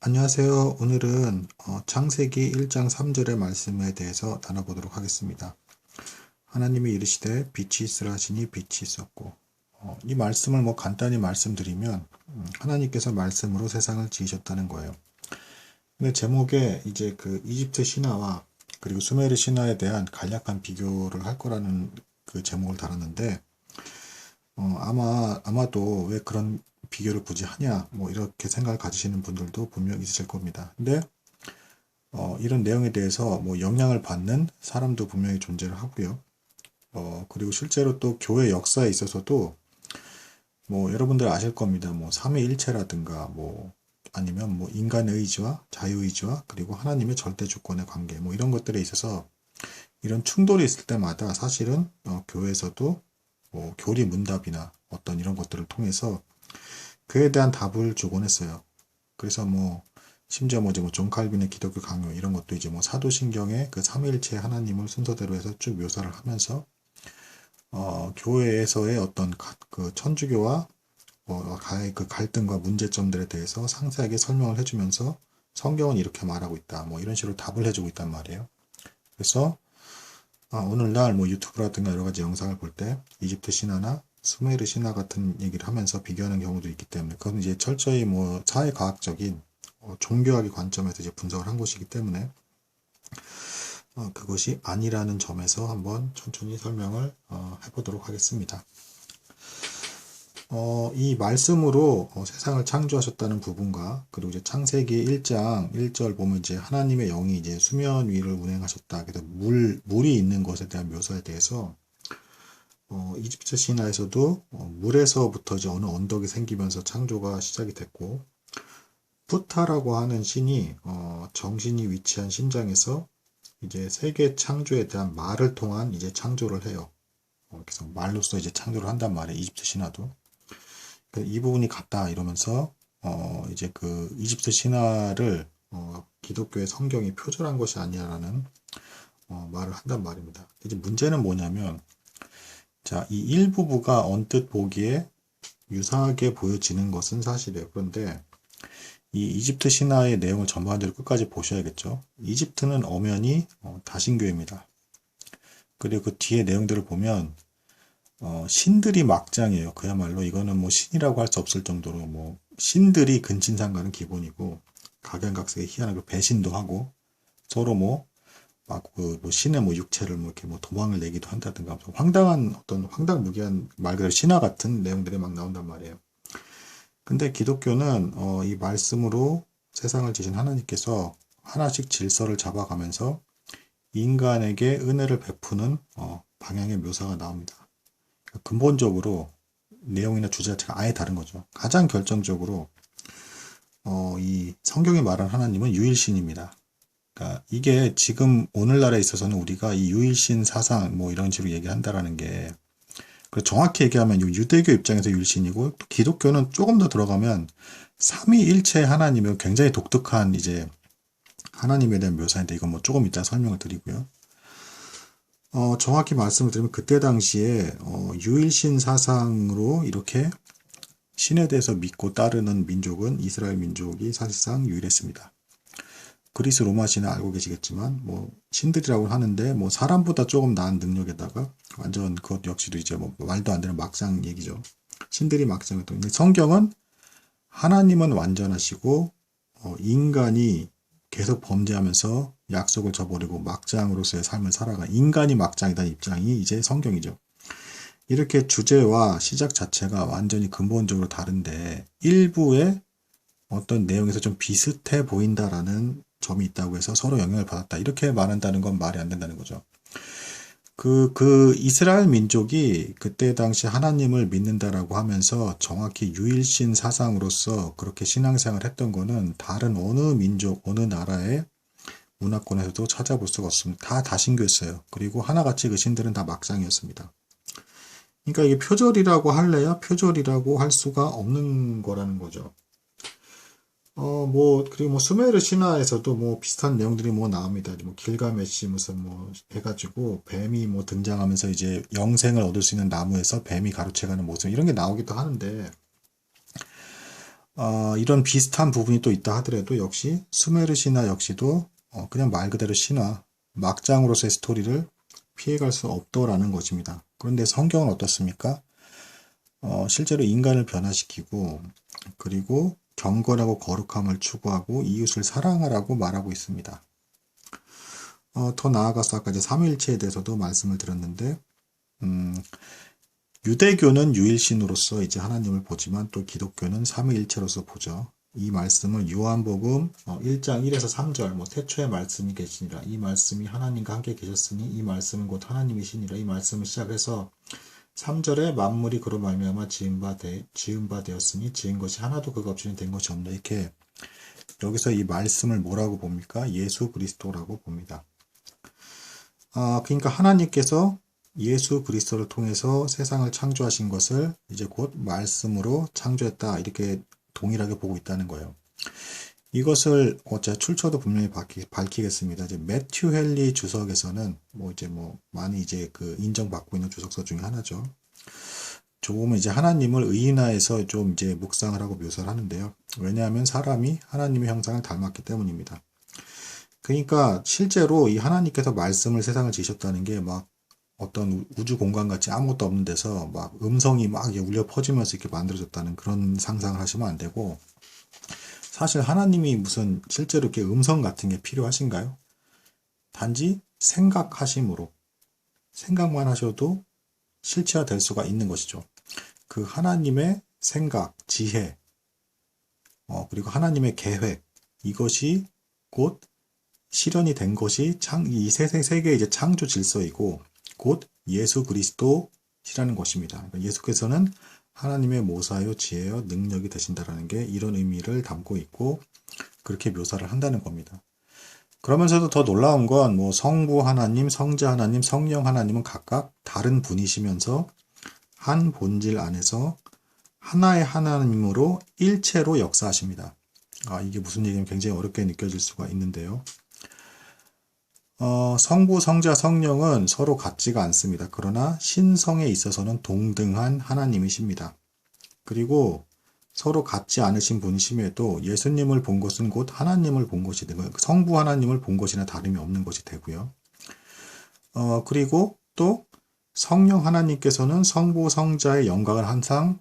안녕하세요. 오늘은 창세기 1장 3절의 말씀에 대해서 나눠보도록 하겠습니다. 하나님이 이르시되 빛이 있으라 하시니 빛이 있었고, 이 말씀을 간단히 말씀드리면 하나님께서 말씀으로 세상을 지으셨다는 거예요. 근데 제목에 이제 그 이집트 신화와 그리고 수메르 신화에 대한 간략한 비교를 할 거라는 그 제목을 달았는데, 아마도 왜 그런 비교를 굳이 하냐, 이렇게 생각을 가지시는 분들도 분명 있으실 겁니다. 근데 이런 내용에 대해서 영향을 받는 사람도 분명히 존재를 하고요. 그리고 실제로 또 교회 역사에 있어서도 여러분들 아실 겁니다. 삼위일체라든가 아니면 인간의 의지와 자유의지와 그리고 하나님의 절대 주권의 관계 이런 것들에 있어서 이런 충돌이 있을 때마다 사실은 교회에서도 교리 문답이나 어떤 이런 것들을 통해서 그에 대한 답을 주곤 했어요. 그래서 심지어 존 칼빈의 기독교 강요 이런 것도 이제 사도신경의 그 삼위일체 하나님을 순서대로 해서 쭉 묘사를 하면서 교회에서의 어떤 그 천주교와 그 갈등과 문제점들에 대해서 상세하게 설명을 해주면서 성경은 이렇게 말하고 있다. 이런 식으로 답을 해주고 있단 말이에요. 그래서 오늘날 유튜브라든가 여러 가지 영상을 볼 때 이집트 신화나 수메르 신화 같은 얘기를 하면서 비교하는 경우도 있기 때문에 그건 이제 철저히 사회과학적인 종교학의 관점에서 이제 분석을 한 것이기 때문에 그것이 아니라는 점에서 한번 천천히 설명을 해보도록 하겠습니다. 이 말씀으로 세상을 창조하셨다는 부분과 그리고 이제 창세기 1장 1절 보면 이제 하나님의 영이 이제 수면 위를 운행하셨다. 그래서 물이 있는 것에 대한 묘사에 대해서 이집트 신화에서도 물에서부터 이제 어느 언덕이 생기면서 창조가 시작이 됐고 푸타라고 하는 신이 정신이 위치한 신장에서 이제 세계 창조에 대한 말을 통한 이제 창조를 해요. 그래서 말로써 이제 창조를 한단 말이에요. 이집트 신화도. 이 부분이 같다 이러면서 이제 그 이집트 신화를 기독교의 성경이 표절한 것이 아니라는 말을 한단 말입니다. 이제 문제는 뭐냐면 자, 이 일부부가 언뜻 보기에 유사하게 보여지는 것은 사실이에요. 그런데 이 이집트 신화의 내용을 전반적으로 끝까지 보셔야겠죠. 이집트는 엄연히 다신교입니다. 그리고 그 뒤에 내용들을 보면 신들이 막장이에요. 그야말로 이거는 신이라고 할 수 없을 정도로 신들이 근친상간은 기본이고 각양각색의 희한하게 배신도 하고 서로 신의 육체를 이렇게 도망을 내기도 한다든가 황당한 어떤 황당무계한 말 그대로 신화 같은 내용들이 막 나온단 말이에요. 근데 기독교는 이 말씀으로 세상을 지신 하나님께서 하나씩 질서를 잡아가면서 인간에게 은혜를 베푸는 방향의 묘사가 나옵니다. 근본적으로 내용이나 주제 자체가 아예 다른 거죠. 가장 결정적으로 이 성경이 말하는 하나님은 유일신입니다. 그러니까 이게 지금 오늘날에 있어서는 우리가 이 유일신 사상 이런 식으로 얘기한다라는 게 정확히 얘기하면 유대교 입장에서 유일신이고 또 기독교는 조금 더 들어가면 삼위일체 하나님은 굉장히 독특한 이제 하나님에 대한 묘사인데 이건 조금 이따 설명을 드리고요. 정확히 말씀을 드리면 그때 당시에 유일신 사상으로 이렇게 신에 대해서 믿고 따르는 민족은 이스라엘 민족이 사실상 유일했습니다. 그리스 로마 신은 알고 계시겠지만 신들이라고 하는데 사람보다 조금 나은 능력에다가 완전 그것 역시도 이제 말도 안 되는 막장 얘기죠. 신들이 막장이었던. 근데 성경은 하나님은 완전하시고 인간이 계속 범죄하면서 약속을 저버리고 막장으로서의 삶을 살아가 인간이 막장이라는 입장이 이제 성경이죠. 이렇게 주제와 시작 자체가 완전히 근본적으로 다른데 일부의 어떤 내용에서 좀 비슷해 보인다라는 점이 있다고 해서 서로 영향을 받았다. 이렇게 말한다는 건 말이 안 된다는 거죠. 그 이스라엘 민족이 그때 당시 하나님을 믿는다라고 하면서 정확히 유일신 사상으로서 그렇게 신앙생활을 했던 거는 다른 어느 민족, 어느 나라의 문화권에서도 찾아볼 수가 없습니다. 다 다신교였어요. 그리고 하나같이 그 신들은 다 막장이었습니다. 그러니까 이게 표절이라고 할래야 표절이라고 할 수가 없는 거라는 거죠. 그리고 수메르 신화에서도 비슷한 내용들이 나옵니다. 길가메시 무슨 해가지고 뱀이 등장하면서 이제 영생을 얻을 수 있는 나무에서 뱀이 가로채가는 모습 이런 게 나오기도 하는데, 이런 비슷한 부분이 또 있다 하더라도 역시 수메르 신화 역시도 그냥 말 그대로 신화, 막장으로서의 스토리를 피해갈 수 없더라는 것입니다. 그런데 성경은 어떻습니까? 실제로 인간을 변화시키고 그리고 경건하고 거룩함을 추구하고 이웃을 사랑하라고 말하고 있습니다. 더 나아가서 아까 이제 삼위일체에 대해서도 말씀을 드렸는데 유대교는 유일신으로서 이제 하나님을 보지만 또 기독교는 삼위일체로서 보죠. 이 말씀을 요한복음 1장 1에서 3절 태초에 말씀이 계시니라 이 말씀이 하나님과 함께 계셨으니 이 말씀은 곧 하나님이시니라 이 말씀을 시작해서 3절에 만물이 그로 말미암아 지은 바 되었으니 지은 것이 하나도 그가 없이는 된 것이 없네. 이렇게 여기서 이 말씀을 뭐라고 봅니까? 예수 그리스도라고 봅니다. 그러니까 하나님께서 예수 그리스도를 통해서 세상을 창조하신 것을 이제 곧 말씀으로 창조했다. 이렇게 동일하게 보고 있다는 거예요. 이것을 제가 출처도 분명히 밝히겠습니다. 이제 매튜 헨리 주석에서는 많이 이제 그 인정받고 있는 주석서 중에 하나죠. 조금은 이제 하나님을 의인화해서 좀 이제 묵상을 하고 묘사를 하는데요. 왜냐하면 사람이 하나님의 형상을 닮았기 때문입니다. 그러니까 실제로 이 하나님께서 말씀을 세상을 지으셨다는 게 막 어떤 우주 공간 같이 아무것도 없는 데서 막 음성이 막 울려 퍼지면서 이렇게 만들어졌다는 그런 상상을 하시면 안 되고, 사실 하나님이 무슨 실제로 이렇게 음성 같은 게 필요하신가요? 단지 생각하심으로 생각만 하셔도 실체화될 수가 있는 것이죠. 그 하나님의 생각, 지혜, 그리고 하나님의 계획, 이것이 곧 실현이 된 것이 이 세계의 이제 창조 질서이고 곧 예수 그리스도시라는 것입니다. 그러니까 예수께서는 하나님의 모사요, 지혜요, 능력이 되신다라는 게 이런 의미를 담고 있고 그렇게 묘사를 한다는 겁니다. 그러면서도 더 놀라운 건 성부 하나님, 성자 하나님, 성령 하나님은 각각 다른 분이시면서 한 본질 안에서 하나의 하나님으로 일체로 역사하십니다. 이게 무슨 얘기냐면 굉장히 어렵게 느껴질 수가 있는데요. 성부, 성자, 성령은 서로 같지가 않습니다. 그러나 신성에 있어서는 동등한 하나님이십니다. 그리고 서로 같지 않으신 분이심에도 예수님을 본 것은 곧 하나님을 본 것이 되고 성부 하나님을 본 것이나 다름이 없는 것이 되고요. 그리고 또 성령 하나님께서는 성부, 성자의 영광을 항상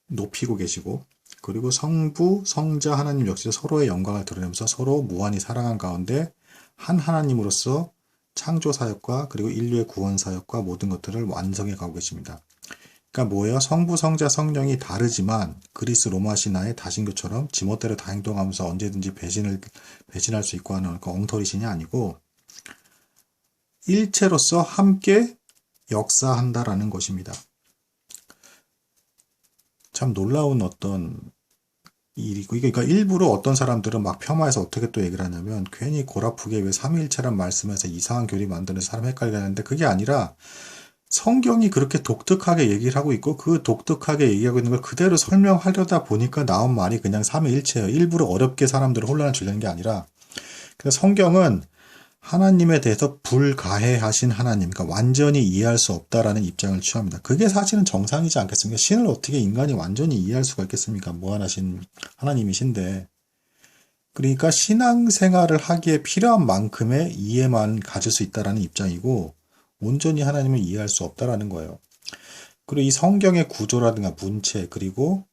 높이고 계시고 그리고 성부, 성자 하나님 역시 서로의 영광을 드러내면서 서로 무한히 사랑한 가운데 한 하나님으로서 창조 사역과 그리고 인류의 구원 사역과 모든 것들을 완성해 가고 계십니다. 그러니까 뭐예요? 성부, 성자, 성령이 다르지만 그리스 로마 신화의 다신교처럼 지멋대로 다 행동하면서 언제든지 배신할 수 있고 하는 그 엉터리 신이 아니고 일체로서 함께 역사한다라는 것입니다. 참 놀라운 어떤 일이고, 그러니까 일부러 어떤 사람들은 막 폄하해서 어떻게 또 얘기를 하냐면 괜히 골아프게 왜 삼위일체란 말씀에서 이상한 교리 만드는 사람 헷갈리게 하는데 그게 아니라 성경이 그렇게 독특하게 얘기를 하고 있고 그 독특하게 얘기하고 있는 걸 그대로 설명하려다 보니까 나온 말이 그냥 삼위일체예요. 일부러 어렵게 사람들을 혼란을 주려는 게 아니라 그래서 성경은 하나님에 대해서 불가해하신 하나님, 그러니까 완전히 이해할 수 없다라는 입장을 취합니다. 그게 사실은 정상이지 않겠습니까? 신을 어떻게 인간이 완전히 이해할 수가 있겠습니까? 무한하신 하나님이신데. 그러니까 신앙생활을 하기에 필요한 만큼의 이해만 가질 수 있다라는 입장이고 온전히 하나님을 이해할 수 없다라는 거예요. 그리고 이 성경의 구조라든가 문체 그리고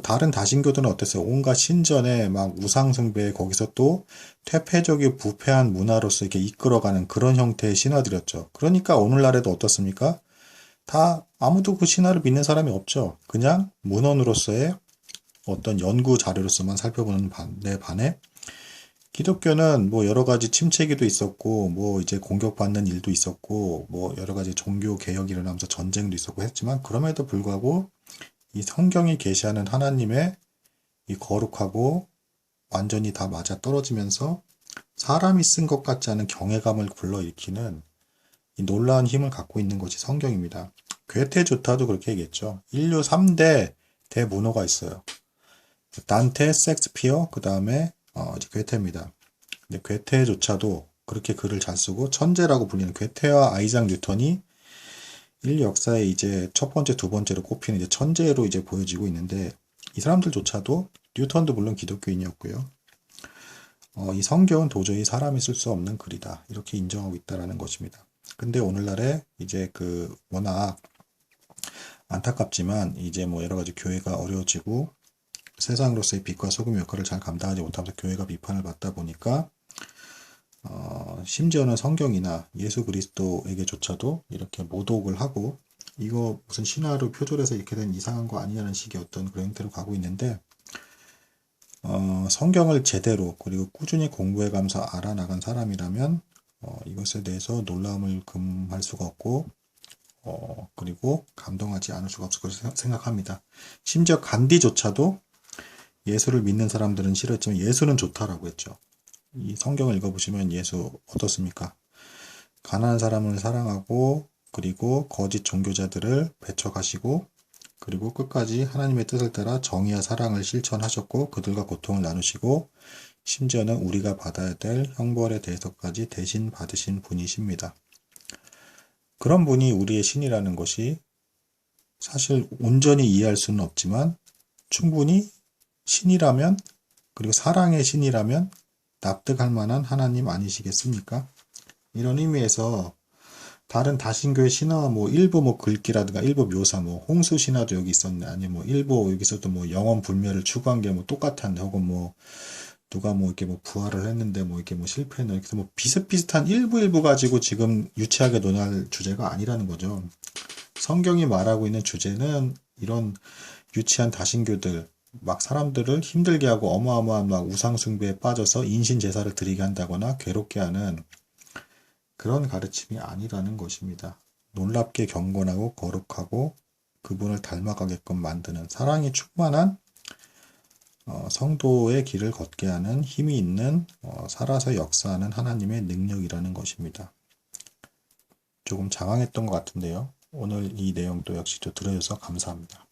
다른 다신교들은 어땠어요? 온갖 신전에 막 우상숭배 거기서 또 퇴폐적이고 부패한 문화로서 이렇게 이끌어가는 그런 형태의 신화들이었죠. 그러니까 오늘날에도 어떻습니까? 다 아무도 그 신화를 믿는 사람이 없죠. 그냥 문헌으로서의 어떤 연구 자료로서만 살펴보는 반에 기독교는 여러 가지 침체기도 있었고 이제 공격받는 일도 있었고 여러 가지 종교 개혁이 일어나면서 전쟁도 있었고 했지만 그럼에도 불구하고 이 성경이 계시하는 하나님의 이 거룩하고 완전히 다 맞아 떨어지면서 사람이 쓴 것 같지 않은 경외감을 불러일으키는 이 놀라운 힘을 갖고 있는 것이 성경입니다. 괴테조차도 그렇게 얘기했죠. 인류 3대 대문호가 있어요. 단테, 섹스피어, 그 다음에 이제 괴테입니다. 근데 괴테조차도 그렇게 글을 잘 쓰고 천재라고 불리는 괴테와 아이작 뉴턴이 인류 역사에 이제 첫 번째, 두 번째로 꼽히는 이제 천재로 이제 보여지고 있는데 이 사람들조차도 뉴턴도 물론 기독교인이었고요. 이 성경은 도저히 사람이 쓸 수 없는 글이다. 이렇게 인정하고 있다라는 것입니다. 근데 오늘날에 이제 워낙 안타깝지만 이제 뭐 여러 가지 교회가 어려워지고 세상으로서의 빛과 소금 역할을 잘 감당하지 못하면서 교회가 비판을 받다 보니까 심지어는 성경이나 예수 그리스도에게조차도 이렇게 모독을 하고 이거 무슨 신화로 표절해서 이렇게 된 이상한 거 아니냐는 식의 어떤 그런 형태로 가고 있는데 성경을 제대로 그리고 꾸준히 공부해가면서 알아나간 사람이라면 이것에 대해서 놀라움을 금할 수가 없고 그리고 감동하지 않을 수가 없을 것을 생각합니다. 심지어 간디조차도 예수를 믿는 사람들은 싫었지만 예수는 좋다라고 했죠. 이 성경을 읽어보시면 예수 어떻습니까? 가난한 사람을 사랑하고 그리고 거짓 종교자들을 배척하시고 그리고 끝까지 하나님의 뜻을 따라 정의와 사랑을 실천하셨고 그들과 고통을 나누시고 심지어는 우리가 받아야 될 형벌에 대해서까지 대신 받으신 분이십니다. 그런 분이 우리의 신이라는 것이 사실 온전히 이해할 수는 없지만 충분히 신이라면 그리고 사랑의 신이라면 납득할 만한 하나님 아니시겠습니까? 이런 의미에서 다른 다신교의 신화 일부 글귀라든가 일부 묘사 홍수 신화도 여기 있었네 아니면 일부 여기서도 영원 불멸을 추구한 게 똑같았네 혹은 누가 이렇게 부활을 했는데 이렇게 실패했네 이렇게 해서 비슷비슷한 일부 가지고 지금 유치하게 논할 주제가 아니라는 거죠. 성경이 말하고 있는 주제는 이런 유치한 다신교들 막 사람들을 힘들게 하고 어마어마한 우상숭배에 빠져서 인신제사를 드리게 한다거나 괴롭게 하는 그런 가르침이 아니라는 것입니다. 놀랍게 경건하고 거룩하고 그분을 닮아가게끔 만드는 사랑이 충만한 성도의 길을 걷게 하는 힘이 있는 살아서 역사하는 하나님의 능력이라는 것입니다. 조금 장황했던 것 같은데요. 오늘 이 내용도 역시 또 들어줘서 감사합니다.